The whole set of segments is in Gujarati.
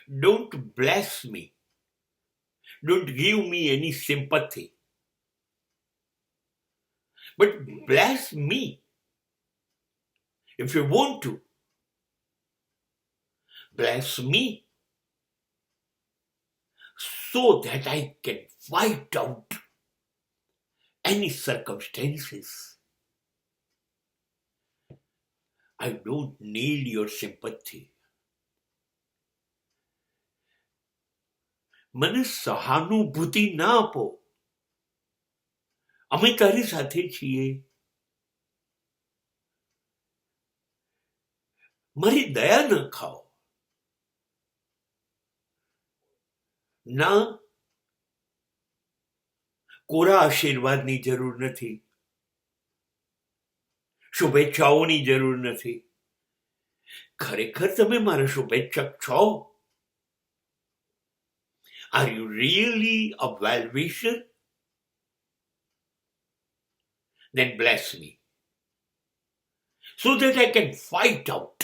Don't bless me. Don't give me any sympathy. But bless me if you want to. Bless me so that I can fight out any circumstances. I don't need your sympathy. મને સહાનુભૂતિ ના આપો. અમે તારી સાથે છીએ. મારી દયા ન ખાઓ. ના, કોરા આશીર્વાદની જરૂર નથી. શુભેચ્છાઓની જરૂર નથી. ખરેખર તમે મારા શુભેચ્છક છો? Are you really a well-wisher? Then bless me so that I can fight out.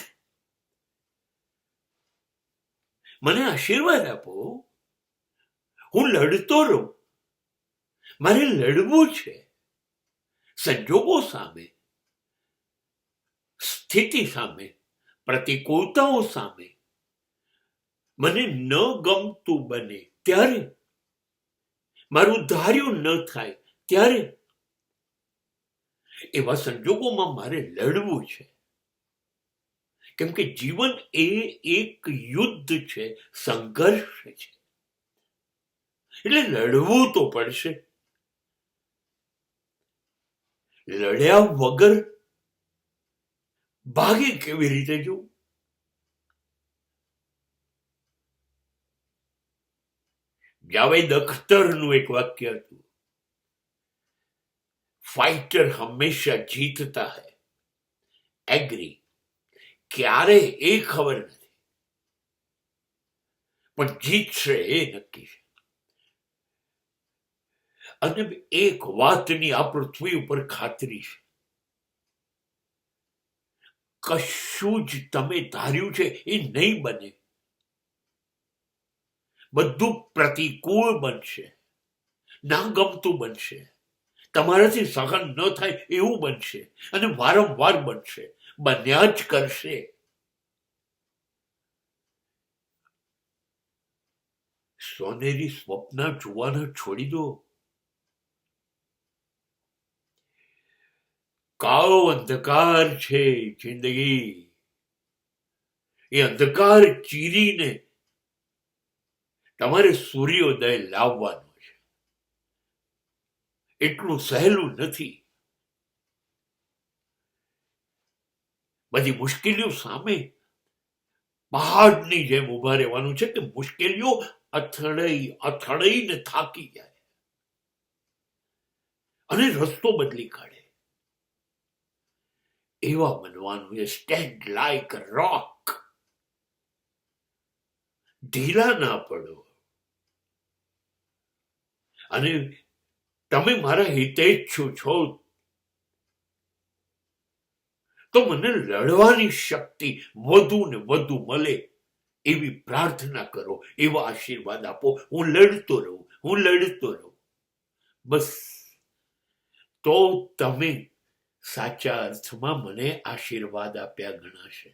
મને આશીર્વાદ આપો. હું લડતો રહું. મારે લડવું છે સંજોગો સામે, સ્થિતિ સામે, પ્રતિકૂળતાઓ સામે. મને ન ગમતું બને ત્યારે, મારું ધાર્યું ન થાય ત્યારે, એવા સંજોગોમાં મારે લડવું છે. કેમ કે જીવન એ એક યુદ્ધ છે, સંઘર્ષ છે. એટલે લડવું તો પડશે. લડ્યા વગર ભાગે કેવી રીતે જવું? જાવેદ અખ્તરનું એક વાક્ય હતું, फाइटर हमेशा जीतता है. एग्री. ક્યારે એ ખબર નથી, પણ જીતશે એ નક્કી છે. અને એક વાતની આ પૃથ્વી ઉપર ખાતરી છે, કશું જ તમે ધાર્યું છે એ નહીં બને. બધું પ્રતિકૂળ બનશે, ના ગમતું બનશે, તમારાથી સહન ન થાય એવું બનશે, અને વારંવાર બનશે, બન્યા જ કરશે. સોનેરી સ્વપ્ન જોવાના છોડી દો. કાળો અંધકાર છે જિંદગી. એ અંધકાર ચીરીને તમારે સૂર્યોદય લાવવાનો છે. એટલું સહેલું નથી. બધી મુશ્કેલીઓ સામે પહાડની જેમ ઉભા રહેવાનું છે, કે મુશ્કેલીઓ અથડાઈને થાકી જાય અને રસ્તો બદલી કાઢે. એવા બનવાનું છે. સ્ટેન્ડ લાઈક રોક. ઢીલા ના પડો. અને તમે મારા હિતેચ્છુ છો તો મને લડવાની શક્તિ વધુ ને વધુ મળે એવી પ્રાર્થના કરો, એવા આશીર્વાદ આપો. હું લડતો રહું. બસ તો તમે સાચા અર્થમાં મને આશીર્વાદ આપ્યા ગણાશે.